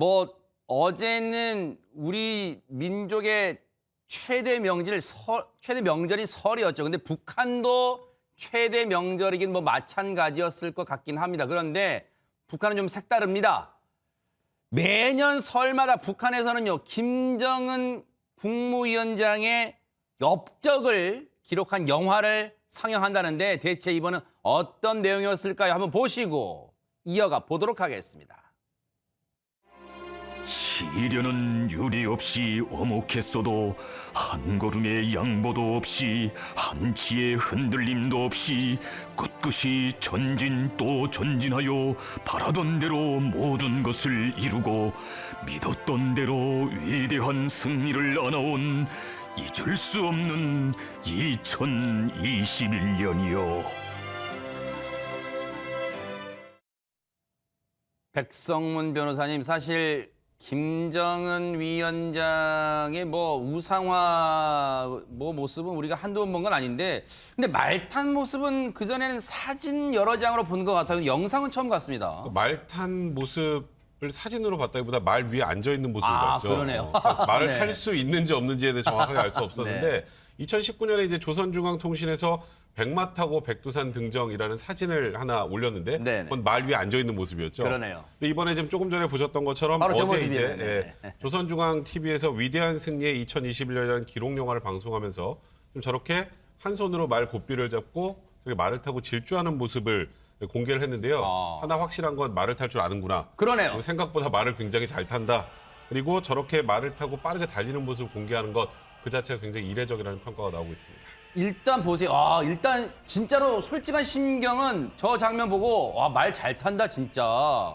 뭐 어제는 우리 민족의 최대 명절인 설이었죠. 근데 북한도 최대 명절이긴 뭐 마찬가지였을 것 같긴 합니다. 그런데 북한은 좀 색다릅니다. 매년 설마다 북한에서는요, 김정은 국무위원장의 엽적을 기록한 영화를 상영한다는데 대체 이번은 어떤 내용이었을까요? 한번 보시고 이어가 보도록 하겠습니다. 시련은 유례 없이 어목했어도 한 걸음의 양보도 없이 한치의 흔들림도 없이 꿋꿋이 전진 또 전진하여 바라던 대로 모든 것을 이루고 믿었던 대로 위대한 승리를 안아온 잊을 수 없는 2021년이요. 백성문 변호사님, 사실 김정은 위원장의 뭐 우상화 모습은 우리가 한두 번 본 건 아닌데, 근데 말 탄 모습은 그전에는 사진 여러 장으로 본 것 같아요. 영상은 처음 봤습니다. 말 탄 모습을 사진으로 봤다기보다 말 위에 앉아 있는 모습을 봤죠. 그러네요. 그러니까 말을 네. 탈 수 있는지 없는지에 대해 정확하게 알 수 없었는데 2019년에 이제 조선중앙통신에서 백마 타고 백두산 등정이라는 사진을 하나 올렸는데 네네. 그건 말 위에 앉아 있는 모습이었죠. 그러네요. 근데 이번에 지금 조금 전에 보셨던 것처럼 바로 저 어제 모습이네요. 이제 조선중앙 TV에서 위대한 승리의 2021년이라는 기록 영화를 방송하면서 좀 저렇게 한 손으로 말 고삐를 잡고 저기 말을 타고 질주하는 모습을 공개를 했는데요. 하나 확실한 건 말을 탈 줄 아는구나. 그러네요. 그리고 생각보다 말을 굉장히 잘 탄다. 그리고 저렇게 말을 타고 빠르게 달리는 모습을 공개하는 것 그 자체가 굉장히 이례적이라는 평가가 나오고 있습니다. 일단 보세요. 일단 진짜로 솔직한 심경은 저 장면 보고 말 잘 탄다 진짜.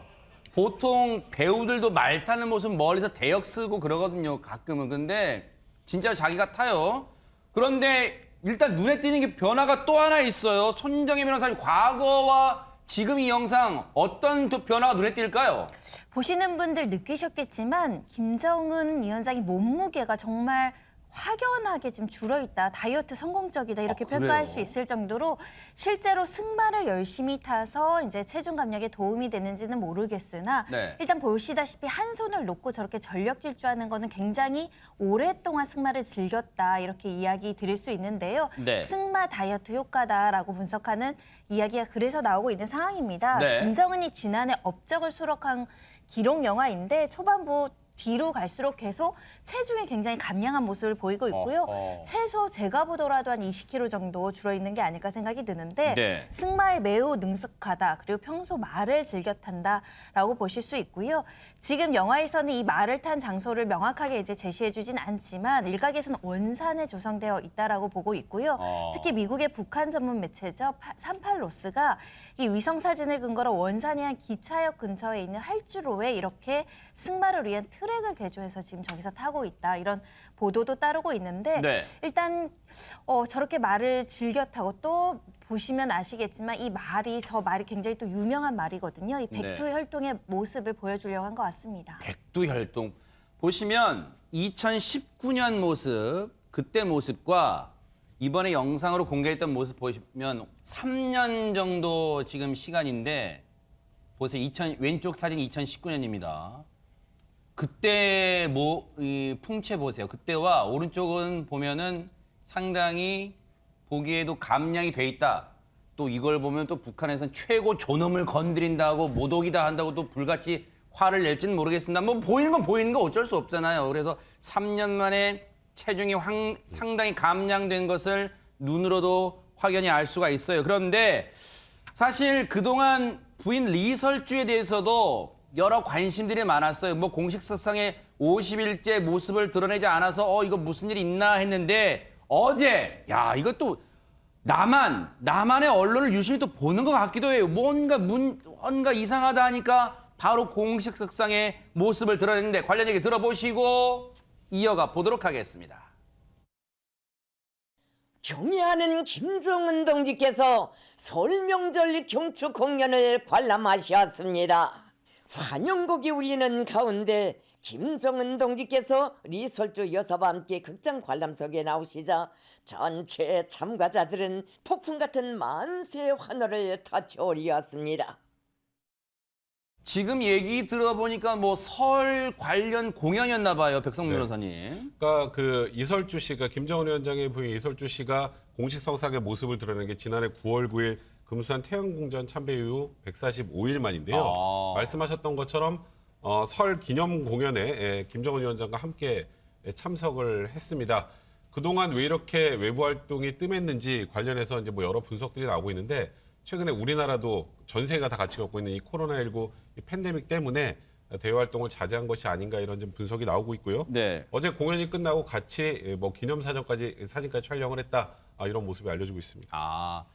보통 배우들도 말 타는 모습 멀리서 대역 쓰고 그러거든요. 가끔은. 근데 진짜 자기가 타요. 그런데 일단 눈에 띄는 게 변화가 또 하나 있어요. 손정혜 변호사님, 과거와 지금 이 영상 어떤 변화가 눈에 띌까요? 보시는 분들 느끼셨겠지만 김정은 위원장의 몸무게가 정말 확연하게 지금 줄어있다. 다이어트 성공적이다. 이렇게 그래요? 평가할 수 있을 정도로 실제로 승마를 열심히 타서 이제 체중 감량에 도움이 되는지는 모르겠으나 네. 일단 보시다시피 한 손을 놓고 저렇게 전력 질주하는 거는 굉장히 오랫동안 승마를 즐겼다. 이렇게 이야기 드릴 수 있는데요. 네. 승마 다이어트 효과다라고 분석하는 이야기가 그래서 나오고 있는 상황입니다. 네. 김정은이 지난해 업적을 수록한 기록 영화인데 초반부 뒤로 갈수록 계속 체중이 굉장히 감량한 모습을 보이고 있고요. 최소 제가 보더라도 한 20kg 정도 줄어있는 게 아닐까 생각이 드는데 네. 승마에 매우 능숙하다. 그리고 평소 말을 즐겨 탄다라고 보실 수 있고요. 지금 영화에서는 이 말을 탄 장소를 명확하게 이제 제시해주진 않지만 일각에서는 원산에 조성되어 있다라고 보고 있고요. 특히 미국의 북한 전문 매체죠. 38로스가 이 위성 사진을 근거로 원산이 한 기차역 근처에 있는 활주로에 이렇게 승마를 위한 트랙을 개조해서 지금 저기서 타고 있다. 이런 보도도 따르고 있는데 네. 일단 저렇게 말을 즐겨 타고 또 보시면 아시겠지만 저 말이 굉장히 또 유명한 말이거든요. 이 백두혈통의 모습을 보여주려고 한 것 같습니다. 백두혈통. 보시면 2019년 모습, 그때 모습과 이번에 영상으로 공개했던 모습 보시면 3년 정도 지금 시간인데 보세요. 왼쪽 사진 2019년입니다. 그때 이 풍채 보세요. 그때와 오른쪽은 보면은 상당히 보기에도 감량이 돼 있다. 또 이걸 보면 또 북한에서는 최고 존엄을 건드린다고 모독이다 한다고 또 불같이 화를 낼지는 모르겠습니다. 뭐 보이는 건 보이는 거 어쩔 수 없잖아요. 그래서 3년 만에 체중이 상당히 감량된 것을 눈으로도 확연히 알 수가 있어요. 그런데 사실 그동안 부인 리설주에 대해서도 여러 관심들이 많았어요. 뭐 공식 석상에 50일째 모습을 드러내지 않아서 이거 무슨 일이 있나 했는데 어제 이것도 나만의 언론을 유심히 또 보는 것 같기도 해요. 뭔가 이상하다 하니까 바로 공식 석상의 모습을 드러냈는데 관련 얘기 들어보시고 이어가 보도록 하겠습니다. 경애하는 김정은 동지께서 설 명절 경축 공연을 관람하셨습니다. 환영곡이 울리는 가운데 김정은 동지께서 리설주 여사와 함께 극장 관람석에 나오시자 전체 참가자들은 폭풍 같은 만세 환호를 터치 올렸습니다. 지금 얘기 들어보니까 뭐 설 관련 공연이었나 봐요, 백성문 네. 변호사님. 그러니까 그 이설주 씨가 김정은 위원장의 부인 이설주 씨가 공식 성사의 모습을 드러낸 게 지난해 9월 9일 금수산 태양궁전 참배 이후 145일 만인데요. 아. 말씀하셨던 것처럼 설 기념 공연에 김정은 위원장과 함께 참석을 했습니다. 그동안 왜 이렇게 외부 활동이 뜸했는지 관련해서 이제 뭐 여러 분석들이 나오고 있는데 최근에 우리나라도 전 세계가 다 같이 겪고 있는 이 코로나19 이 팬데믹 때문에 대외 활동을 자제한 것이 아닌가 이런 좀 분석이 나오고 있고요. 네. 어제 공연이 끝나고 같이 뭐 기념 사진까지 촬영을 했다 이런 모습이 알려지고 있습니다. 아,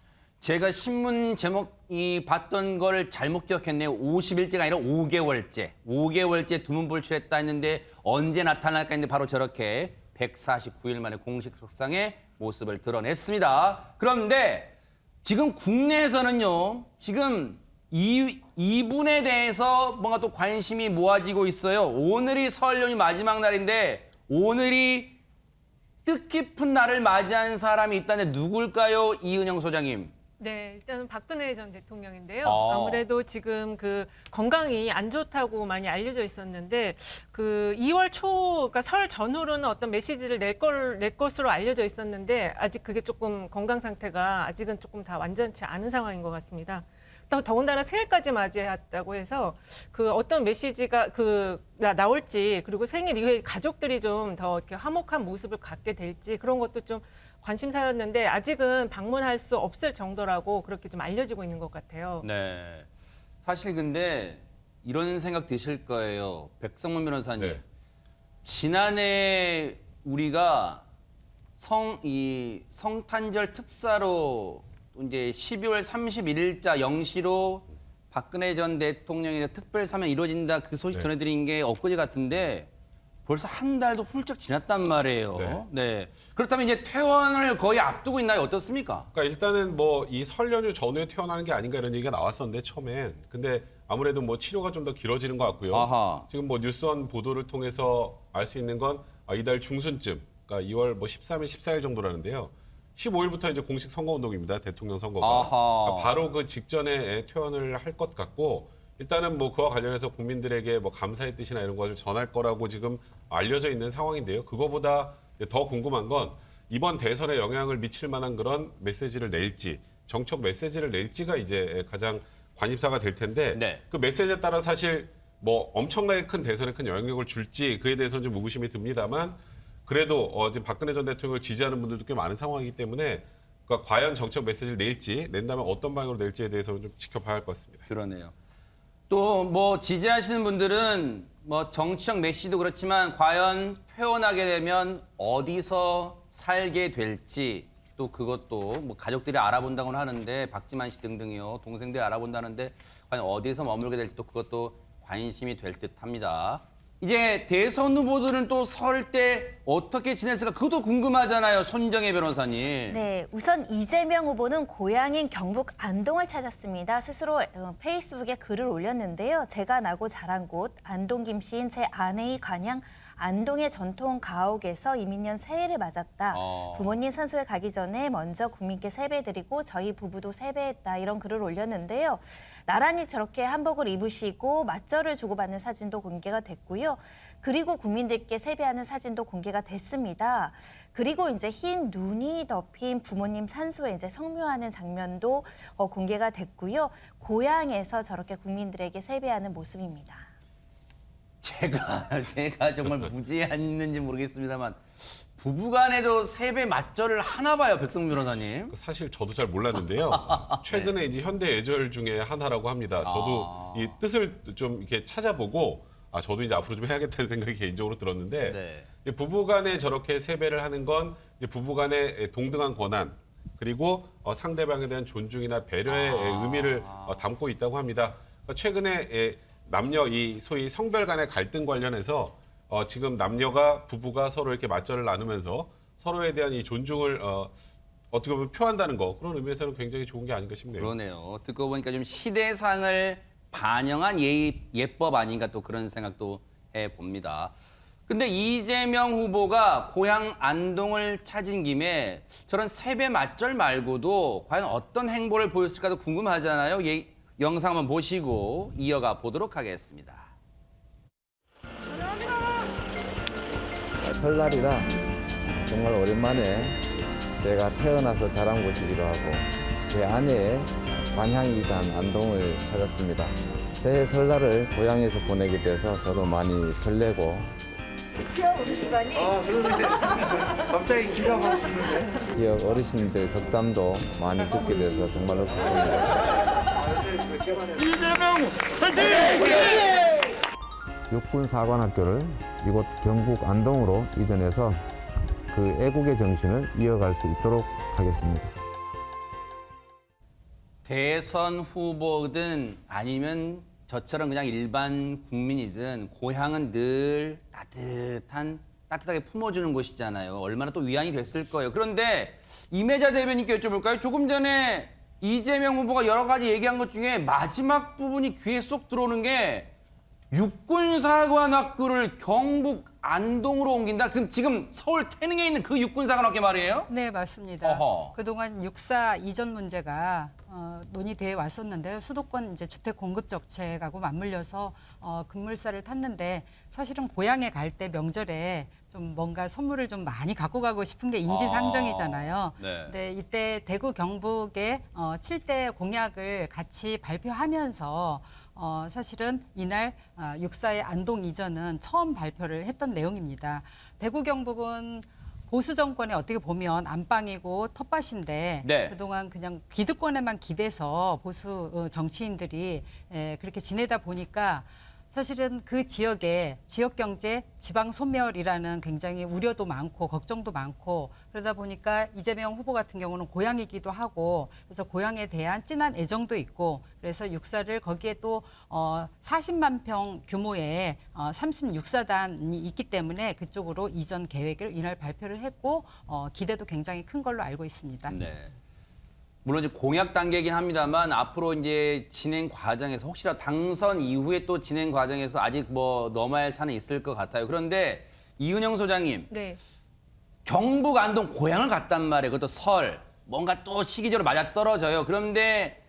제가 신문 제목이 봤던 걸 잘못 기억했네요. 50일째가 아니라 5개월째. 5개월째 두문불출했다 했는데 언제 나타날까 했는데 바로 저렇게 149일 만에 공식 석상의 모습을 드러냈습니다. 그런데 지금 국내에서는요, 지금 이분에 대해서 뭔가 또 관심이 모아지고 있어요. 오늘이 설 연휴 마지막 날인데 오늘이 뜻깊은 날을 맞이한 사람이 있다는데 누굴까요, 이은영 소장님? 네, 일단은 박근혜 전 대통령인데요. 아. 아무래도 지금 그 건강이 안 좋다고 많이 알려져 있었는데 그 2월 초, 그러니까 설 전후로는 어떤 메시지를 낼 것으로 알려져 있었는데 아직 그게 조금 건강 상태가 아직은 조금 다 완전치 않은 상황인 것 같습니다. 더군다나 생일까지 맞이했다고 해서 그 어떤 메시지가 나올지 그리고 생일 이후에 가족들이 좀 더 이렇게 화목한 모습을 갖게 될지 그런 것도 좀 관심사였는데 아직은 방문할 수 없을 정도라고 그렇게 좀 알려지고 있는 것 같아요. 네. 사실 근데 이런 생각 드실 거예요. 백성문 변호사님. 네. 지난해 우리가 성탄절 특사로 이제 12월 31일자 0시로 박근혜 전 대통령의 특별 사면 이루어진다 그 소식 네. 전해드린 게 엊그제 같은데 벌써 한 달도 훌쩍 지났단 말이에요. 네. 네. 그렇다면 이제 퇴원을 거의 앞두고 있나요? 어떻습니까? 그러니까 일단은 뭐 이 설 연휴 전후에 태어나는 게 아닌가 이런 얘기가 나왔었는데 처음엔 근데 아무래도 뭐 치료가 좀 더 길어지는 것 같고요. 아하. 지금 뭐 뉴스원 보도를 통해서 알 수 있는 건 이달 중순쯤, 그러니까 2월 뭐 13일, 14일 정도라는데요. 15일부터 이제 공식 선거운동입니다. 대통령 선거가. 아하. 그러니까 바로 그 직전에 퇴원을 할 것 같고 일단은 뭐 그와 관련해서 국민들에게 뭐 감사의 뜻이나 이런 것을 전할 거라고 지금 알려져 있는 상황인데요. 그거보다 더 궁금한 건 이번 대선에 영향을 미칠 만한 그런 메시지를 낼지, 정책 메시지를 낼지가 이제 가장 관심사가 될 텐데 네. 그 메시지에 따라 사실 뭐 엄청나게 큰 대선에 큰 영향력을 줄지 그에 대해서는 좀 의구심이 듭니다만 그래도 지금 박근혜 전 대통령을 지지하는 분들도 꽤 많은 상황이기 때문에 그러니까 과연 정책 메시지를 낼지 낸다면 어떤 방향으로 낼지에 대해서는 좀 지켜봐야 할 것 같습니다. 그러네요. 또 뭐 지지하시는 분들은 뭐 정치적 메시지도 그렇지만 과연 퇴원하게 되면 어디서 살게 될지 또 그것도 뭐 가족들이 알아본다고는 하는데 박지만 씨 등등이요 동생들이 알아본다는데 과연 어디서 머물게 될지 또 그것도 관심이 될 듯합니다. 이제 대선 후보들은 또 설 때 어떻게 지냈을까 그것도 궁금하잖아요. 손정혜 변호사님. 네, 우선 이재명 후보는 고향인 경북 안동을 찾았습니다. 스스로 페이스북에 글을 올렸는데요. 제가 나고 자란 곳 안동 김씨인 제 아내의 관양 안동의 전통 가옥에서 이민년 새해를 맞았다. 부모님 산소에 가기 전에 먼저 국민께 세배드리고 저희 부부도 세배했다. 이런 글을 올렸는데요. 나란히 저렇게 한복을 입으시고 맞절을 주고받는 사진도 공개가 됐고요. 그리고 국민들께 세배하는 사진도 공개가 됐습니다. 그리고 이제 흰 눈이 덮인 부모님 산소에 이제 성묘하는 장면도 공개가 됐고요. 고향에서 저렇게 국민들에게 세배하는 모습입니다. 제가 정말 무지했는지 모르겠습니다만 부부간에도 세배 맞절을 하나 봐요, 백성문 변호사님. 사실 저도 잘 몰랐는데요. 최근에 이제 현대 예절 중에 하나라고 합니다. 저도 이 뜻을 좀 이렇게 찾아보고 저도 이제 앞으로 좀 해야겠다는 생각이 개인적으로 들었는데 네. 이제 부부간에 저렇게 세배를 하는 건 이제 부부간의 동등한 권한 그리고 상대방에 대한 존중이나 배려의 의미를 담고 있다고 합니다. 그러니까 최근에 남녀 이 소위 성별 간의 갈등 관련해서 지금 남녀가 부부가 서로 이렇게 맞절을 나누면서 서로에 대한 이 존중을 어떻게 보면 표한다는 거 그런 의미에서는 굉장히 좋은 게 아닌가 싶네요. 그러네요. 듣고 보니까 좀 시대상을 반영한 예법 아닌가 또 그런 생각도 해봅니다. 근데 이재명 후보가 고향 안동을 찾은 김에 저런 세배 맞절 말고도 과연 어떤 행보를 보였을까도 궁금하잖아요. 영상 한번 보시고 이어가 보도록 하겠습니다. 설날이라 정말 오랜만에 제가 태어나서 자란 곳이기도 하고 제 아내의 관향이 단 안동을 찾았습니다. 새해 설날을 고향에서 보내게 돼서 저도 많이 설레고 지역 어르신들 덕담도 많이 듣게 돼서 정말로 기쁩니다. 육군사관학교를 이곳 경북 안동으로 이전해서 그 애국의 정신을 이어갈 수 있도록 하겠습니다. 대선 후보든 아니면 저처럼 그냥 일반 국민이든 고향은 늘 따뜻하게 품어주는 곳이잖아요. 얼마나 또 위안이 됐을 거예요. 그런데 임혜자 대변인께 여쭤볼까요? 조금 전에 이재명 후보가 여러 가지 얘기한 것 중에 마지막 부분이 귀에 쏙 들어오는 게 육군사관학교를 경북 안동으로 옮긴다? 그럼 지금 서울 태릉에 있는 그 육군사관학교 말이에요? 네, 맞습니다. 어허. 그동안 육사 이전 문제가 논의돼 왔었는데요. 수도권 이제 주택 공급 정책하고 맞물려서 급물살을 탔는데 사실은 고향에 갈 때 명절에 좀 뭔가 선물을 좀 많이 갖고 가고 싶은 게 인지상정이잖아요. 네. 근데 이때 대구 경북의 7대 공약을 같이 발표하면서 사실은 이날 육사의 안동 이전은 처음 발표를 했던 내용입니다. 대구 경북은 보수 정권에 어떻게 보면 안방이고 텃밭인데 네. 그동안 그냥 기득권에만 기대서 보수 정치인들이 그렇게 지내다 보니까 사실은 그 지역에 지역 경제 지방 소멸이라는 굉장히 우려도 많고 걱정도 많고 그러다 보니까 이재명 후보 같은 경우는 고향이기도 하고 그래서 고향에 대한 진한 애정도 있고 그래서 육사를 거기에 또 40만 평 규모의 36사단이 있기 때문에 그쪽으로 이전 계획을 이날 발표를 했고 기대도 굉장히 큰 걸로 알고 있습니다. 네. 물론 이제 공약 단계이긴 합니다만 앞으로 이제 진행 과정에서 혹시라도 당선 이후에 또 진행 과정에서 아직 뭐 넘어야 할 산은 있을 것 같아요. 그런데 이은영 소장님, 네. 경북 안동 고향을 갔단 말이에요. 그것도 설, 뭔가 또 시기적으로 맞아떨어져요. 그런데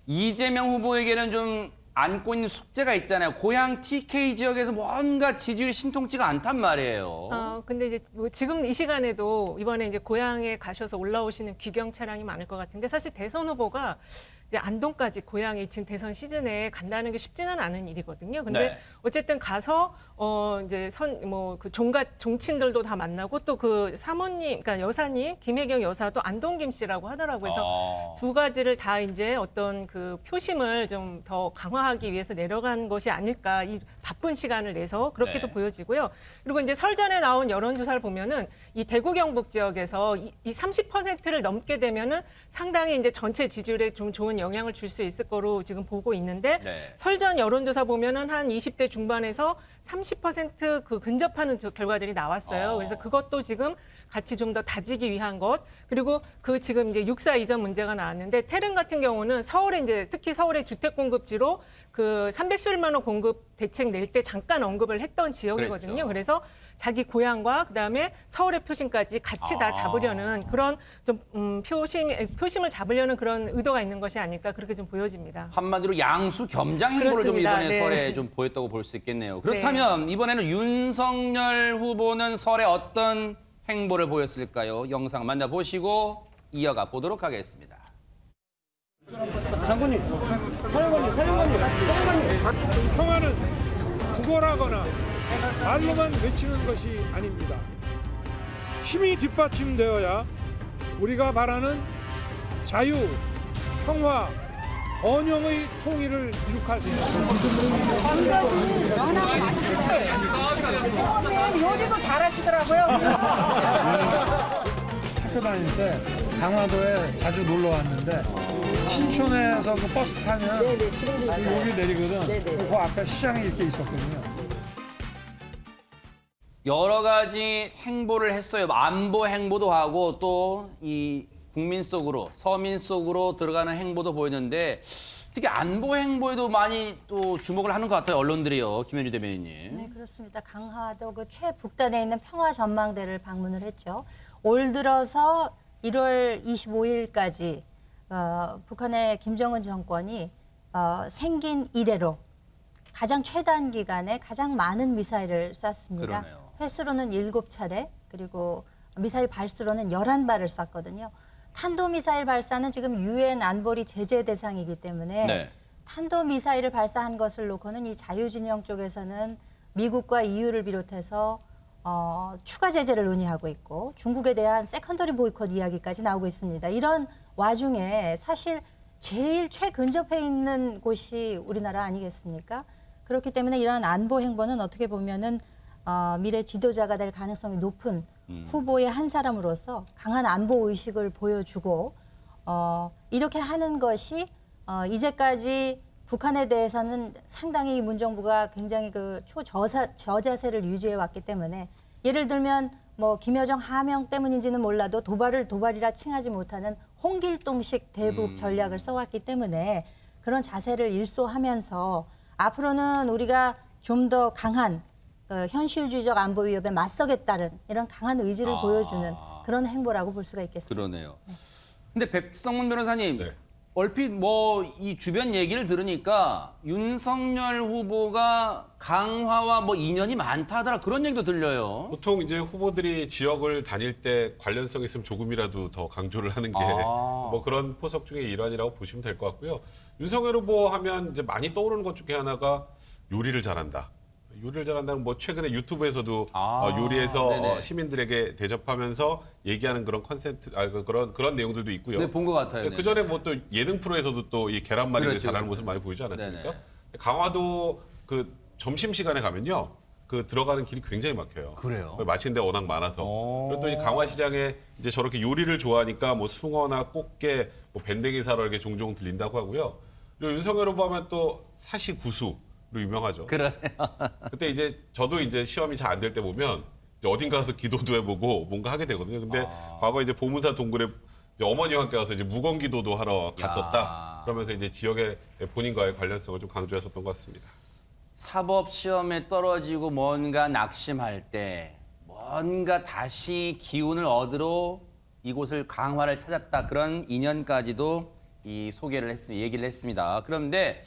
이재명 후보에게는 좀 안고 있는 숙제가 있잖아요. 고향 TK 지역에서 뭔가 지지율이 신통치가 않단 말이에요. 근데 이제 뭐 지금 이 시간에도 이번에 이제 고향에 가셔서 올라오시는 귀경 차량이 많을 것 같은데 사실 대선 후보가 이제 안동까지 고향이 지금 대선 시즌에 간다는 게 쉽지는 않은 일이거든요. 근데 네. 어쨌든 가서 이제 그 종갓 종친들도 다 만나고 또 그 사모님, 그러니까 여사님 김혜경 여사도 안동 김 씨라고 하더라고요. 그래서 두 가지를 다 이제 어떤 그 표심을 좀 더 강화하기 위해서 내려간 것이 아닐까 이 바쁜 시간을 내서 그렇게도 네. 보여지고요. 그리고 이제 설 전에 나온 여론조사를 보면은 이 대구 경북 지역에서 이 30%를 넘게 되면은 상당히 이제 전체 지지율에 좀 좋은 영향을 줄 수 있을 거로 지금 보고 있는데 네. 설전 여론조사 보면은 한 20대 중반에서 30% 근접하는 결과들이 나왔어요. 그래서 그것도 지금 같이 좀 더 다지기 위한 것. 그리고 그 지금 이제 육사 이전 문제가 나왔는데 태릉 같은 경우는 서울에 이제 특히 서울의 주택 공급지로 그 311만 원 공급 대책 낼 때 잠깐 언급을 했던 지역이거든요. 그랬죠. 그래서 자기 고향과 그다음에 서울의 표심까지 같이 다 잡으려는 그런 좀 표심을 잡으려는 그런 의도가 있는 것이 아닐까 그렇게 좀 보여집니다. 한마디로 양수 겸장 행보를 좀 그렇습니다. 이번에 네. 설에 좀 보였다고 볼 수 있겠네요. 그렇다면 이번에는 윤석열 후보는 설에 어떤 행보를 보였을까요? 영상 만나보시고 이어가 보도록 하겠습니다. 평화는 구걸하거나 말로만 외치는 것이 아닙니다. 힘이 뒷받침되어야 우리가 바라는 자유, 평화, 언영의 통일을 이룩할 수 있습니다. 요리도 잘하시더라고요. 학교 다닐 때 강화도에 자주 놀러 왔는데 신촌에서 그 버스 타면 여기 내리거든. 그 앞에 시장이 이렇게 있었거든요. 여러 가지 행보를 했어요. 안보 행보도 하고 또 이 국민 속으로 서민 속으로 들어가는 행보도 보였는데 특히 안보 행보에도 많이 또 주목을 하는 것 같아요. 언론들이요. 김현주 대변인님. 네, 그렇습니다. 강화도 그 최북단에 있는 평화 전망대를 방문을 했죠. 올 들어서 1월 25일까지 북한의 김정은 정권이 생긴 이래로 가장 최단 기간에 가장 많은 미사일을 쐈습니다. 그러네요. 횟수로는 7차례, 그리고 미사일 발수로는 11발을 쐈거든요. 탄도미사일 발사는 지금 유엔 안보리 제재 대상이기 때문에 네. 탄도미사일을 발사한 것을 놓고는 이 자유진영 쪽에서는 미국과 EU를 비롯해서 추가 제재를 논의하고 있고 중국에 대한 세컨더리 보이콧 이야기까지 나오고 있습니다. 이런 와중에 사실 제일 최근접해 있는 곳이 우리나라 아니겠습니까? 그렇기 때문에 이러한 안보 행보는 어떻게 보면은 미래 지도자가 될 가능성이 높은 후보의 한 사람으로서 강한 안보 의식을 보여주고 이렇게 하는 것이 이제까지 북한에 대해서는 상당히 문 정부가 굉장히 그 저자세를 유지해 왔기 때문에 예를 들면 뭐 김여정 하명 때문인지는 몰라도 도발을 도발이라 칭하지 못하는 홍길동식 대북 전략을 써왔기 때문에 그런 자세를 일소하면서 앞으로는 우리가 좀 더 강한 현실주의적 안보 위협에 맞서겠다는 이런 강한 의지를 보여주는 그런 행보라고 볼 수가 있겠습니다. 그러네요. 근데 백성문 변호사님, 네. 얼핏 뭐 이 주변 얘기를 들으니까 윤석열 후보가 강화와 뭐 인연이 많다 하더라 그런 얘기도 들려요. 보통 이제 후보들이 지역을 다닐 때 관련성이 있으면 조금이라도 더 강조를 하는 게 뭐 그런 포석 중에 일환이라고 보시면 될 것 같고요. 윤석열 후보 하면 이제 많이 떠오르는 것 중에 하나가 요리를 잘한다. 요리를 잘한다는 뭐 최근에 유튜브에서도 요리해서 시민들에게 대접하면서 얘기하는 그런 컨셉트, 그런 내용들도 있고요. 네, 본 것 같아요. 그 전에 뭐 또 예능 프로에서도 또 이 계란말이를 그렇죠. 잘하는 모습 많이 보이지 않았습니까? 네네. 강화도 그 점심 시간에 가면요, 그 들어가는 길이 굉장히 막혀요. 그래요? 맛있는 데 워낙 많아서. 그리고 또 이 강화시장에 이제 저렇게 요리를 좋아하니까 뭐 숭어나 꽃게, 뭐 밴댕이 사러 이렇게 종종 들린다고 하고요. 그리고 윤석열 후보 하면 또 사시구수로 유명하죠. 그러네요. 그때 이제 저도 이제 시험이 잘 안 될 때 보면 이제 어딘가 가서 기도도 해보고 뭔가 하게 되거든요. 근데 과거 이제 보문사 동굴에 이제 어머니와 함께 가서 이제 무건 기도도 하러 갔었다. 그러면서 이제 지역의 본인과의 관련성을 좀 강조하셨던 것 같습니다. 사법 시험에 떨어지고 뭔가 낙심할 때 뭔가 다시 기운을 얻으러 이곳을 강화를 찾았다 그런 인연까지도 이 얘기를 했습니다. 그런데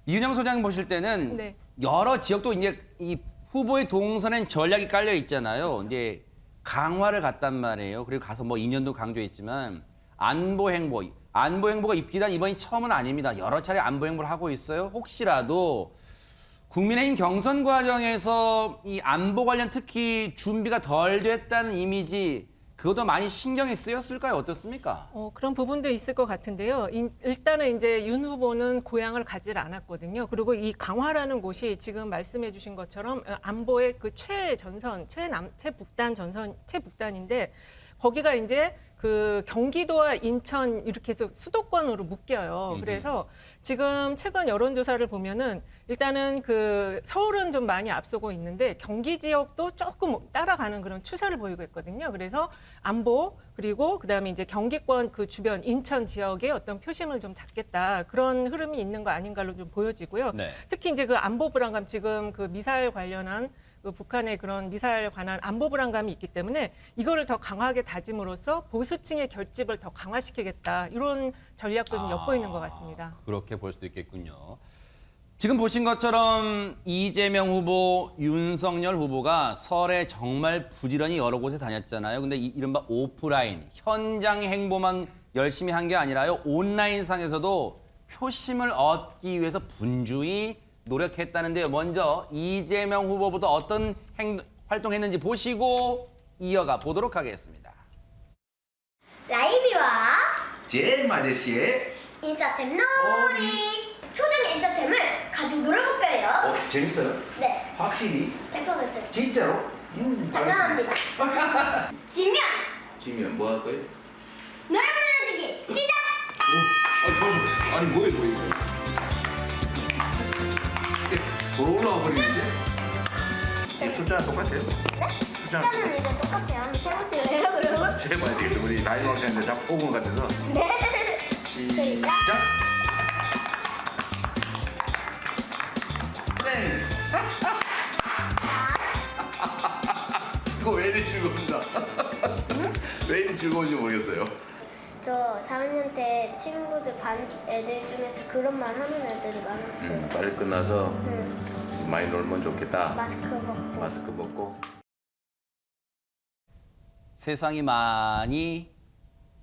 이은영 소장 보실 때는 네. 여러 지역도 이제 이 후보의 동선엔 전략이 깔려 있잖아요. 그렇죠. 이제 강화를 갔단 말이에요. 그리고 가서 뭐 인연도 강조했지만 안보 행보가 비단 이번이 처음은 아닙니다. 여러 차례 안보 행보를 하고 있어요. 혹시라도 국민의힘 경선 과정에서 이 안보 관련 특히 준비가 덜 됐다는 이미지 그것도 많이 신경이 쓰였을까요? 어떻습니까? 그런 부분도 있을 것 같은데요. 일단은 이제 윤 후보는 고향을 가지 않았거든요. 그리고 이 강화라는 곳이 지금 말씀해 주신 것처럼 안보의 그 최북단인데 거기가 이제 그 경기도와 인천 이렇게 해서 수도권으로 묶여요. 그래서 지금 최근 여론조사를 보면은 일단은 그 서울은 좀 많이 앞서고 있는데 경기 지역도 조금 따라가는 그런 추세를 보이고 있거든요. 그래서 안보 그리고 그다음에 이제 경기권 그 주변 인천 지역에 어떤 표심을 좀 잡겠다 그런 흐름이 있는 거 아닌가로 좀 보여지고요. 네. 특히 이제 그 안보 불안감 지금 그 미사일 관련한 그 북한의 그런 미사일 관한 안보 불안감이 있기 때문에 이거를 더 강하게 다짐으로써 보수층의 결집을 더 강화시키겠다 이런 전략도 좀 엿보이는 것 같습니다. 그렇게 볼 수도 있겠군요. 지금 보신 것처럼 이재명 후보, 윤석열 후보가 설에 정말 부지런히 여러 곳에 다녔잖아요. 근데 이른바 오프라인, 현장 행보만 열심히 한 게 아니라요. 온라인상에서도 표심을 얻기 위해서 분주히 노력했다는데요. 먼저 이재명 후보부터 어떤 활동했는지 보시고 이어가 보도록 하겠습니다. 라이비와 잼 아저씨의 인싸템 놀이. 초등 인싸템을 가지고 놀아볼 거예요. 재밌어요? 네, 확실히? 100%. 진짜로? 장난합니다. 지면 뭐 할 거예요? 노래 불러주기 시작! 아니 뭐예요 이거? 돌아 올라와 버리는데? 이 숫자랑 똑같아요? 네? 숫자는 이제 똑같아요. 한번 세보실래요, 그러면? 해봐야 되겠다. 우리 다이노 학생인데 자꾸 오분 같아서. 네. 시작! 네. 이거 왜 이리 즐거운가? 왜 이리 즐거운지 모르겠어요. 그래서 4학년 때 친구들 반 애들 중에서 그런 말 하는 애들이 많았어요. 빨리 끝나서 응. 많이 놀면 좋겠다. 마스크 벗고. 마스크 벗고. 세상이 많이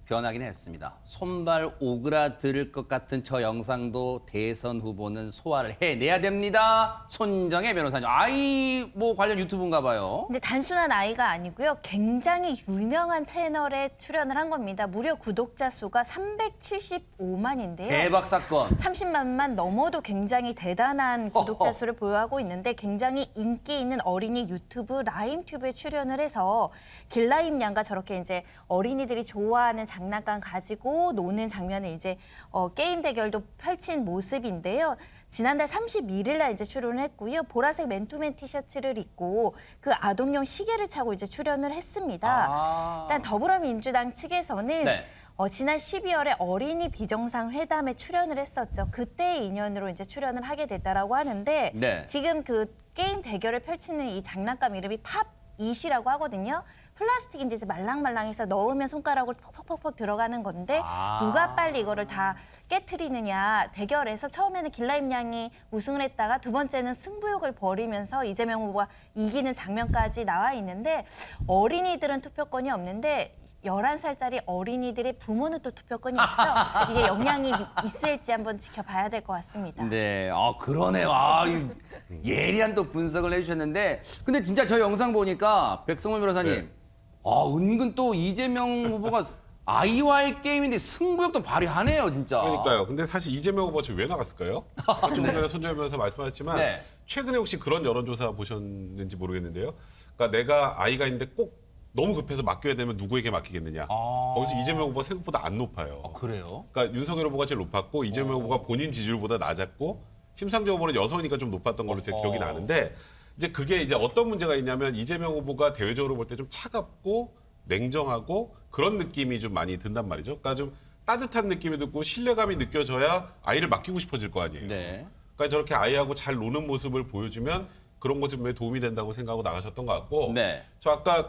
변하긴 했습니다. 손발 오그라들 것 같은 저 영상도 대선 후보는 소화를 해내야 됩니다. 손정혜 변호사님. 아이 뭐 관련 유튜브인가 봐요. 근데 단순한 아이가 아니고요. 굉장히 유명한 채널에 출연을 한 겁니다. 무려 구독자 수가 375만인데요. 대박 사건. 30만만 넘어도 굉장히 대단한 구독자 수를 보유하고 있는데 굉장히 인기 있는 어린이 유튜브 라임튜브에 출연을 해서 길라임 양과 저렇게 이제 어린이들이 좋아하는 장난감 가지고 노는 장면을 이제 게임 대결도 펼친 모습인데요. 지난달 31일 날 이제 출연을 했고요. 보라색 맨투맨 티셔츠를 입고 그 아동용 시계를 차고 이제 출연을 했습니다. 일단 더불어민주당 측에서는 네. 지난 12월에 어린이 비정상 회담에 출연을 했었죠. 그때의 인연으로 이제 출연을 하게 됐다라고 하는데 네. 지금 그 게임 대결을 펼치는 이 장난감 이름이 팝잇이라고 하거든요. 플라스틱인지 이제 말랑말랑해서 넣으면 손가락으로 퍽퍽퍽 들어가는 건데 누가 빨리 이거를 다 깨트리느냐 대결에서 처음에는 길라임 양이 우승을 했다가 두 번째는 승부욕을 벌이면서 이재명 후보가 이기는 장면까지 나와 있는데 어린이들은 투표권이 없는데 11살짜리 어린이들의 부모는 또 투표권이 있죠. 이게 영향이 있을지 한번 지켜봐야 될 것 같습니다. 네, 그러네요. 예리한 또 분석을 해주셨는데, 근데 진짜 저 영상 보니까 백성원 변호사님, 네. 은근 또 이재명 후보가 아이와의 게임인데 승부욕도 발휘하네요, 진짜. 그러니까요. 근데 사실 이재명 후보가 왜 나갔을까요? 좀 전에 손정혜 변호사 말씀하셨지만 네. 최근에 혹시 그런 여론조사 보셨는지 모르겠는데요. 그러니까 내가 아이가 있는데 꼭 너무 급해서 맡겨야 되면 누구에게 맡기겠느냐. 거기서 이재명 후보가 생각보다 안 높아요. 그래요? 그러니까 윤석열 후보가 제일 높았고 이재명 후보가 본인 지지율보다 낮았고 심상정 후보는 여성이니까 좀 높았던 걸로 제 기억이 나는데 이제 그게 이제 어떤 문제가 있냐면 이재명 후보가 대외적으로 볼 때 좀 차갑고 냉정하고 그런 느낌이 좀 많이 든단 말이죠. 그러니까 좀 따뜻한 느낌이 듣고 신뢰감이 느껴져야 아이를 맡기고 싶어질 거 아니에요. 네. 그러니까 저렇게 아이하고 잘 노는 모습을 보여주면 그런 것이 분명히 도움이 된다고 생각하고 나가셨던 것 같고 네. 저 아까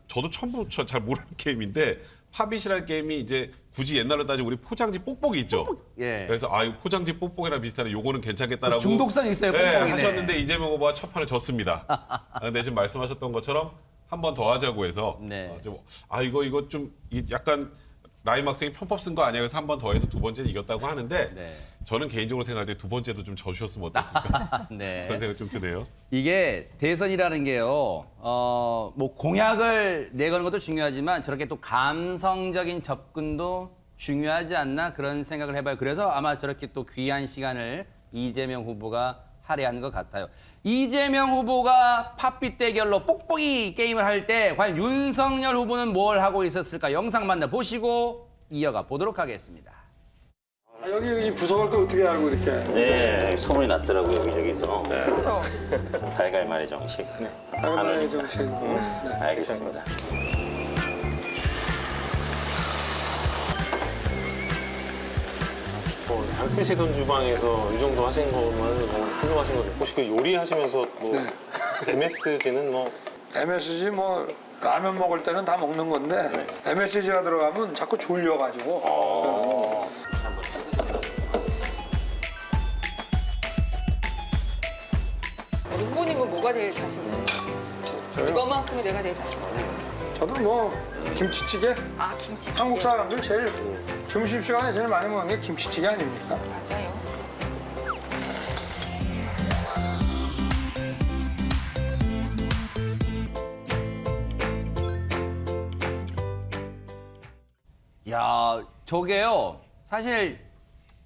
저도 처음 잘 모르는 게임인데 팝잇이라는 게임이 이제 굳이 옛날로 따지면 우리 포장지 뽁뽁이 있죠. 예. 그래서 이거 포장지 뽁뽁이랑 비슷하네. 요거는 괜찮겠다라고 중독성 있어요, 네, 뽁뽁이네. 하셨는데 이재명 후보가 첫 판을 졌습니다. 근데 지금 말씀하셨던 것처럼 한 번 더 하자고 해서 네. 이거 좀 약간 라임 학생이 편법 쓴 거 아니야? 그래서 한 번 더 해서 두 번째는 이겼다고 하는데 네. 저는 개인적으로 생각할 때 두 번째도 좀 져주셨으면 어땠을까 네. 그런 생각 좀 드네요. 이게 대선이라는 게요, 뭐 공약을 내거는 것도 중요하지만 저렇게 또 감성적인 접근도 중요하지 않나 그런 생각을 해봐요. 그래서 아마 저렇게 또 귀한 시간을 이재명 후보가 할애한 것 같아요. 이재명 후보가 팝잇 대결로 뽁뽁이 게임을 할 때 과연 윤석열 후보는 뭘 하고 있었을까? 영상 만나보시고 이어가 보도록 하겠습니다. 여기 이 구석을 또 어떻게 알고 이렇게? 네, 소문이 났더라고요, 여기저기서. 그렇죠. 달걀말이 정식. 하나의 정식. 네. 알겠습니다. 안 쓰시던 주방에서 이 정도 하신 것만 너무 훌륭하신 거죠. 혹시 그 요리하시면서 뭐 MSG는 뭐 MSG 뭐 라면 먹을 때는 다 먹는 건데 MSG가 들어가면 자꾸 졸려가지고. 우리 후보님은 뭐가 제일 자신 있어요? 이거만큼이 내가 제일 자신 있어요. 저도 뭐 김치찌개. 김치. 한국 사람들 제일 점심시간에 제일 많이 먹는 게 김치찌개 아닙니까? 맞아요. 야, 저게요. 사실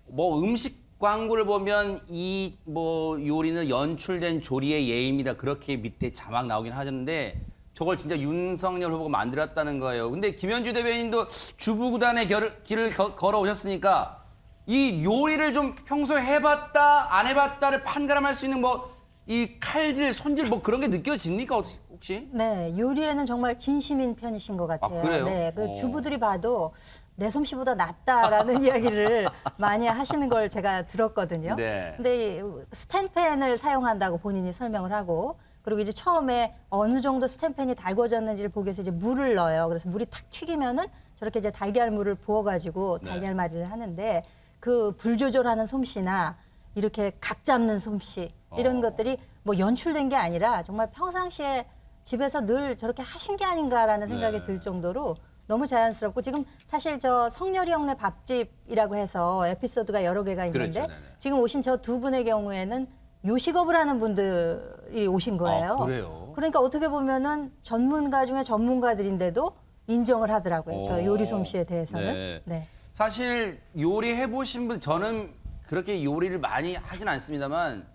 뭐 음식 광고를 보면 이 뭐 요리는 연출된 조리의 예입니다. 그렇게 밑에 자막 나오긴 하셨는데 저걸 진짜 윤석열 후보가 만들었다는 거예요. 근데 김현주 대변인도 주부구단의 길을 걸어오셨으니까 이 요리를 좀 평소에 해봤다 안 해봤다를 판가름할 수 있는 뭐 이 칼질, 손질 뭐 그런 게 느껴집니까 혹시? 네, 요리에는 정말 진심인 편이신 것 같아요. 그래요? 네, 그 주부들이 봐도 내 솜씨보다 낫다라는 이야기를 많이 하시는 걸 제가 들었거든요. 네. 근데 이 스텐팬을 사용한다고 본인이 설명을 하고 그리고 이제 처음에 어느 정도 스텐팬이 달궈졌는지를 보기 위해서 이제 물을 넣어요. 그래서 물이 탁 튀기면은 저렇게 이제 달걀물을 부어가지고 달걀말이를 하는데 그 불 조절하는 솜씨나 이렇게 각 잡는 솜씨 이런 것들이 뭐 연출된 게 아니라 정말 평상시에 집에서 늘 저렇게 하신 게 아닌가라는 생각이 들 정도로 너무 자연스럽고 지금 사실 저 성렬이 형네 밥집이라고 해서 에피소드가 여러 개가 있는데 그렇죠, 네네. 지금 오신 저 두 분의 경우에는 요식업을 하는 분들이 오신 거예요. 그래요? 그러니까 어떻게 보면은 전문가 중에 전문가들인데도 인정을 하더라고요. 저 요리 솜씨에 대해서는. 네. 네. 사실 요리해 보신 분 저는 그렇게 요리를 많이 하진 않습니다만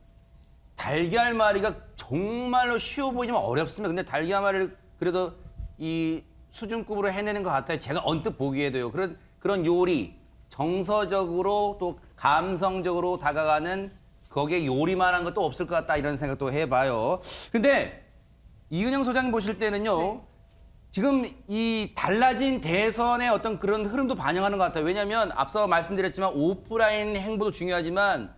달걀말이가 정말로 쉬워 보이지만 어렵습니다. 근데 달걀말이를 그래도 이 수준급으로 해내는 것 같아요. 제가 언뜻 보기에도요. 그런 요리 정서적으로 또 감성적으로 다가가는 거기에 요리만한 것도 없을 것 같다 이런 생각도 해봐요. 근데 이은영 소장님 보실 때는요. 지금 이 달라진 대선의 어떤 그런 흐름도 반영하는 것 같아요. 왜냐하면 앞서 말씀드렸지만 오프라인 행보도 중요하지만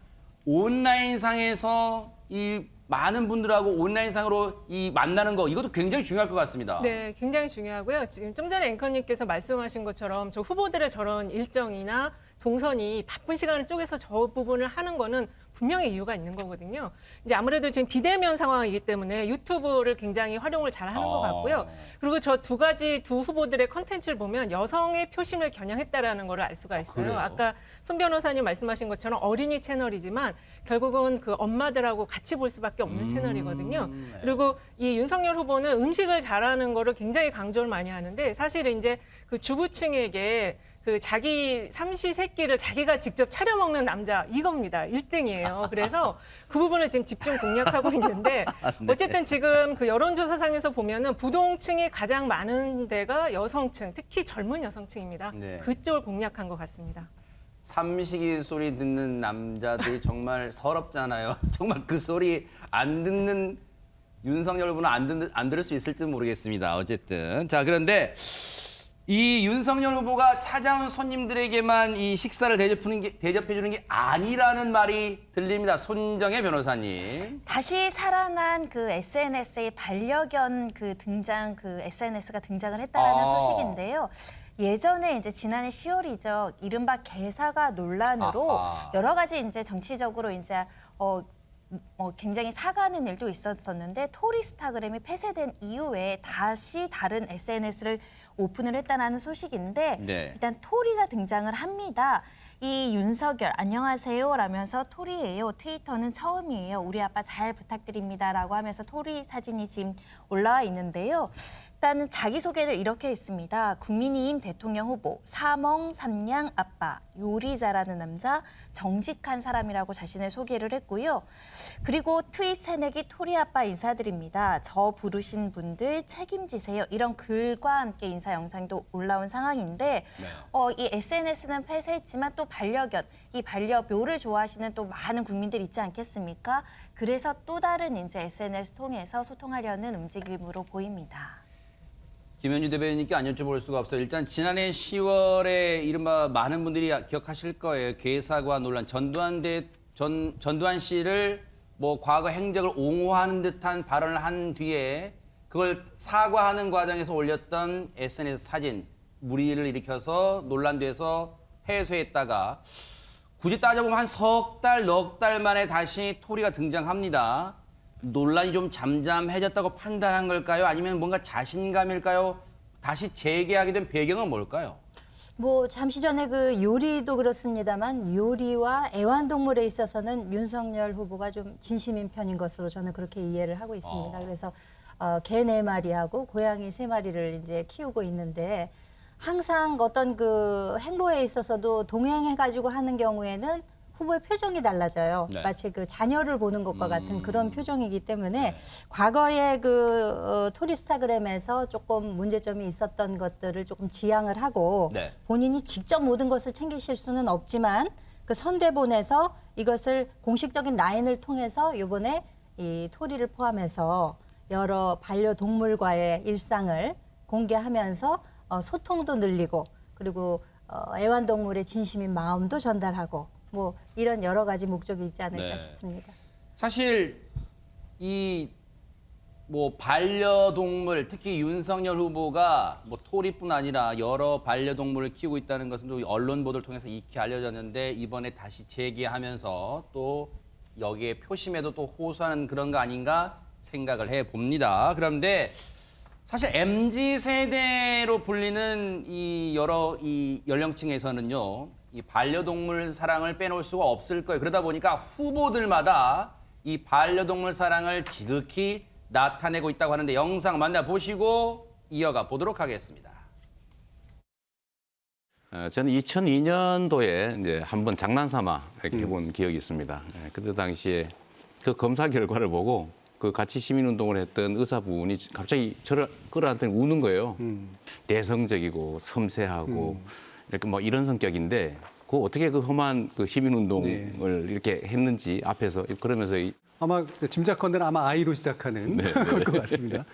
온라인상에서 이 많은 분들하고 온라인상으로 이 만나는 거 이것도 굉장히 중요할 것 같습니다. 네, 굉장히 중요하고요. 지금 좀 전에 앵커님께서 말씀하신 것처럼 저 후보들의 저런 일정이나 동선이 바쁜 시간을 쪼개서 저 부분을 하는 거는 분명히 이유가 있는 거거든요. 이제 아무래도 지금 비대면 상황이기 때문에 유튜브를 굉장히 활용을 잘 하는 것 같고요. 그리고 저 두 후보들의 컨텐츠를 보면 여성의 표심을 겨냥했다라는 걸 알 수가 있어요. 그래요? 아까 손 변호사님 말씀하신 것처럼 어린이 채널이지만 결국은 그 엄마들하고 같이 볼 수밖에 없는 채널이거든요. 그리고 이 윤석열 후보는 음식을 잘하는 거를 굉장히 강조를 많이 하는데 사실 이제 그 주부층에게 그 자기 삼시세끼를 자기가 직접 차려 먹는 남자 이겁니다. 1등이에요. 그래서 그 부분을 지금 집중 공략하고 있는데 어쨌든 지금 그 여론조사상에서 보면은 부동층이 가장 많은 데가 여성층, 특히 젊은 여성층입니다. 네. 그쪽을 공략한 것 같습니다. 삼식이 소리 듣는 남자들이 정말 서럽잖아요. 정말 그 소리 안 듣는 윤석열 후보는 안 들을 수 있을지 모르겠습니다. 어쨌든 자 그런데 이 윤석열 후보가 찾아온 손님들에게만 이 식사를 대접해주는 게 아니라는 말이 들립니다. 손정혜 변호사님. 다시 살아난 그 SNS의 반려견 그 등장, 그 SNS가 등장을 했다라는 소식인데요. 예전에 이제 지난해 10월이죠. 이른바 개사과 논란으로 여러 가지 이제 정치적으로 이제 굉장히 사과하는 일도 있었었는데 토리스타그램이 폐쇄된 이후에 다시 다른 SNS를 오픈을 했다는 소식인데 네. 일단 토리가 등장을 합니다. 이 윤석열 안녕하세요 라면서 토리예요. 트위터는 처음이에요. 우리 아빠 잘 부탁드립니다 라고 하면서 토리 사진이 지금 올라와 있는데요. 일단은 자기소개를 이렇게 했습니다. 국민의힘 대통령 후보, 사멍 삼냥 아빠, 요리 잘하는 남자, 정직한 사람이라고 자신을 소개를 했고요. 그리고 트윗 새내기 토리 아빠 인사드립니다. 저 부르신 분들 책임지세요. 이런 글과 함께 인사 영상도 올라온 상황인데 이 SNS는 폐쇄했지만 또 반려견, 이 반려묘를 좋아하시는 또 많은 국민들이 있지 않겠습니까? 그래서 또 다른 이제 SNS 통해서 소통하려는 움직임으로 보입니다. 김현주 대변인님께 안 여쭤볼 수가 없어요. 일단 지난해 10월에 이른바 많은 분들이 기억하실 거예요. 개사과 논란. 전두환 씨를 뭐 과거 행적을 옹호하는 듯한 발언을 한 뒤에 그걸 사과하는 과정에서 올렸던 SNS 사진 무리를 일으켜서 논란돼서 폐쇄했다가 굳이 따져보면 한 석 달, 넉 달 만에 다시 토리가 등장합니다. 논란이 좀 잠잠해졌다고 판단한 걸까요? 아니면 뭔가 자신감일까요? 다시 재개하게 된 배경은 뭘까요? 뭐 잠시 전에 그 요리도 그렇습니다만 요리와 애완동물에 있어서는 윤석열 후보가 좀 진심인 편인 것으로 저는 그렇게 이해를 하고 있습니다. 그래서 개 4마리하고 고양이 3마리를 이제 키우고 있는데 항상 어떤 그 행보에 있어서도 동행해가지고 하는 경우에는 후보의 표정이 달라져요. 네. 마치 그 자녀를 보는 것과 같은 그런 표정이기 때문에 과거에 그 토리스타그램에서 조금 문제점이 있었던 것들을 조금 지양을 하고 네. 본인이 직접 모든 것을 챙기실 수는 없지만 그 선대본에서 이것을 공식적인 라인을 통해서 이번에 이 토리를 포함해서 여러 반려동물과의 일상을 공개하면서 소통도 늘리고 그리고 애완동물의 진심인 마음도 전달하고 뭐 이런 여러 가지 목적이 있지 않을까 네. 싶습니다. 사실 이 뭐 반려동물, 특히 윤석열 후보가 뭐 토리뿐 아니라 여러 반려동물을 키우고 있다는 것은 또 언론 보도를 통해서 익히 알려졌는데 이번에 다시 재개하면서 또 여기에 표심에도 또 호소하는 그런 거 아닌가 생각을 해봅니다. 그런데 사실 MZ 세대로 불리는 이 여러 이 연령층에서는요, 이 반려동물 사랑을 빼놓을 수가 없을 거예요. 그러다 보니까 후보들마다 이 반려동물 사랑을 지극히 나타내고 있다고 하는데 영상 만나보시고 이어가 보도록 하겠습니다. 저는 2002년도에 이제 한번 장난삼아 이렇게 해본 기억이 있습니다. 그때 당시에 그 검사 결과를 보고 그 같이 시민운동을 했던 의사분이 갑자기 저를 끌어안더니 우는 거예요. 내성적이고 섬세하고 이렇게 뭐 이런 성격인데 그 어떻게 그 험한 그 시민운동을 이렇게 했는지 앞에서 그러면서 아마 짐작컨대 아마 I로 시작하는 걸 것 같습니다.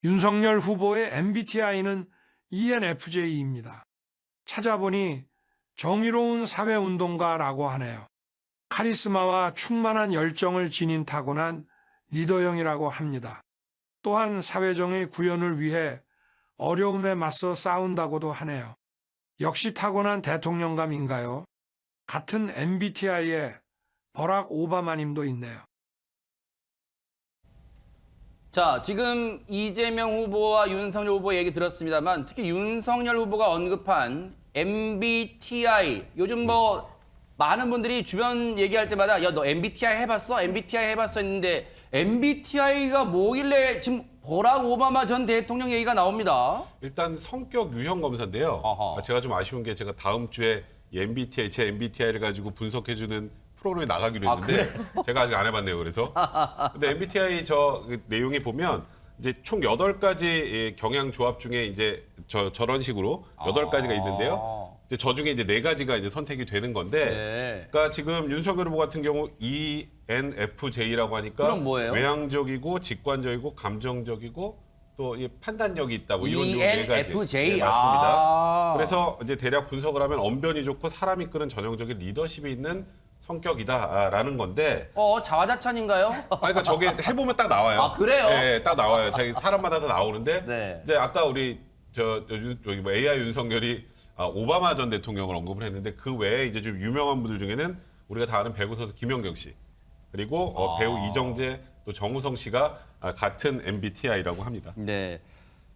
윤석열 후보의 MBTI는 ENFJ입니다. 찾아보니 정의로운 사회운동가라고 하네요. 카리스마와 충만한 열정을 지닌 타고난 리더형이라고 합니다. 또한 사회정의 구현을 위해 어려움에 맞서 싸운다고도 하네요. 역시 타고난 대통령감인가요? 같은 MBTI에 버락 오바마님도 있네요. 자, 지금 이재명 후보와 윤석열 후보 얘기 들었습니다만 특히 윤석열 후보가 언급한 MBTI 요즘 뭐 많은 분들이 주변 얘기할 때마다 야, 너 MBTI 해봤어? MBTI 해봤어? 했는데 MBTI가 뭐길래 지금 버락 오바마 전 대통령 얘기가 나옵니다. 일단 성격 유형 검사인데요. 어허. 제가 좀 아쉬운 게 제가 다음 주에 이 MBTI, 제 MBTI를 가지고 분석해주는 프로그램에 나가기로 했는데 제가 아직 안 해봤네요. 그래서 근데 MBTI 그 내용이 보면 이제 총 8가지 경향 조합 중에 이제 저런 식으로 8가지가 있는데요. 이제 저 중에 이제 4가지가 이제 선택이 되는 건데, 그러니까 지금 윤석열 후보 같은 경우 ENFJ라고 하니까 그럼 뭐예요? 외향적이고 직관적이고 감정적이고 또 이 판단력이 있다 뭐 이런 4가지. ENFJ 네, 맞습니다. 그래서 이제 대략 분석을 하면 언변이 좋고 사람 이끄는 전형적인 리더십이 있는 성격이다라는 건데. 자화자찬인가요? 그러니까 저게 해보면 딱 나와요. 아, 그래요? 네, 딱 나와요. 자기 사람마다 다 나오는데 네. 이제 아까 우리 여기 뭐 AI 윤석열이 오바마 전 대통령을 언급을 했는데 그 외에 이제 좀 유명한 분들 중에는 우리가 다 아는 배구 선수 김연경 씨 그리고 배우 이정재 또 정우성 씨가 같은 MBTI라고 합니다. 네.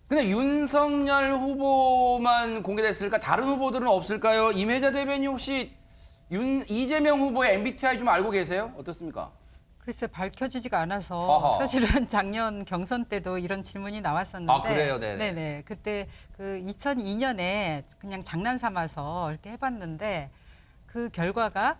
근데 윤석열 후보만 공개됐을까? 다른 후보들은 없을까요? 임혜자 대변인 혹시 이재명 후보의 MBTI 좀 알고 계세요? 어떻습니까? 글쎄 밝혀지지가 않아서 어허. 사실은 작년 경선 때도 이런 질문이 나왔었는데 아, 그래요? 네네. 네네. 그때 그 2002년에 그냥 장난 삼아서 이렇게 해봤는데 그 결과가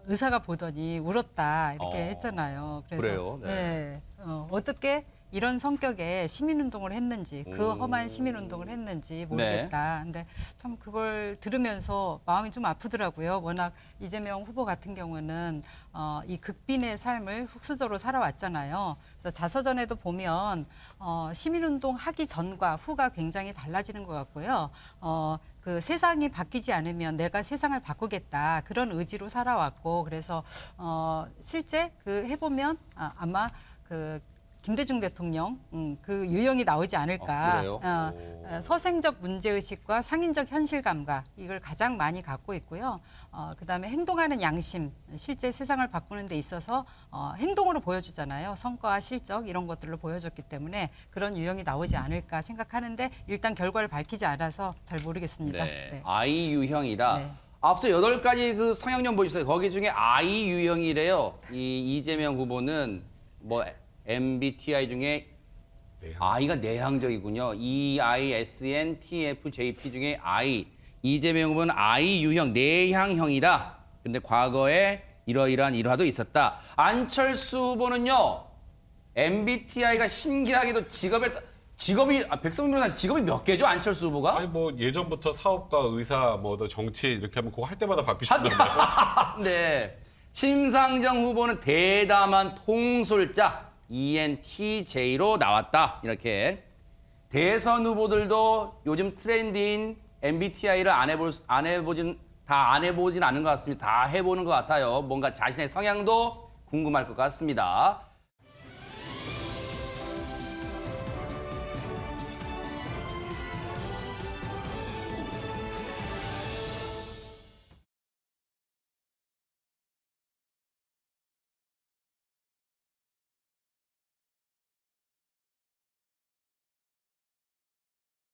의사가 보더니 울었다 이렇게 했잖아요. 그래서 그래요? 네. 어떻게 이런 성격의 시민운동을 했는지 그 험한 시민운동을 했는지 모르겠다. 근데 참 그걸 들으면서 마음이 좀 아프더라고요. 워낙 이재명 후보 같은 경우는 이 극빈의 삶을 흑수저로 살아왔잖아요. 그래서 자서전에도 보면 시민운동 하기 전과 후가 굉장히 달라지는 것 같고요. 그 세상이 바뀌지 않으면 내가 세상을 바꾸겠다 그런 의지로 살아왔고 그래서 실제 그 해보면 아마 그 김대중 대통령 그 유형이 나오지 않을까. 그래요? 서생적 문제의식과 상인적 현실감과 이걸 가장 많이 갖고 있고요. 그다음에 행동하는 양심, 실제 세상을 바꾸는 데 있어서 행동으로 보여주잖아요. 성과와 실적 이런 것들로 보여줬기 때문에 그런 유형이 나오지 않을까 생각하는데 일단 결과를 밝히지 않아서 잘 모르겠습니다. 네. I 유형이다. 네. 앞서 8가지 그 성향령 보여주세요. 거기 중에 I 유형이래요. 이 이재명 후보는 뭐 MBTI 중에 I가 내향적이군요. EISNTFJP 중에 I. 이재명 후보는 I 유형, 내향형이다. 근데 과거에 이러이러한 일화도 있었다. 안철수 후보는요. MBTI가 신기하게도 백성민 변호사님 직업이 몇 개죠? 안철수 후보가? 아니 뭐 예전부터 사업가, 의사, 뭐 정치 이렇게 하면 그거 할 때마다 바뀌시더라고요. 네. 심상정 후보는 대담한 통솔자. ENTJ로 나왔다. 이렇게 대선 후보들도 요즘 트렌드인 MBTI를 안 해보진 않은 것 같습니다. 다 해보는 것 같아요. 뭔가 자신의 성향도 궁금할 것 같습니다.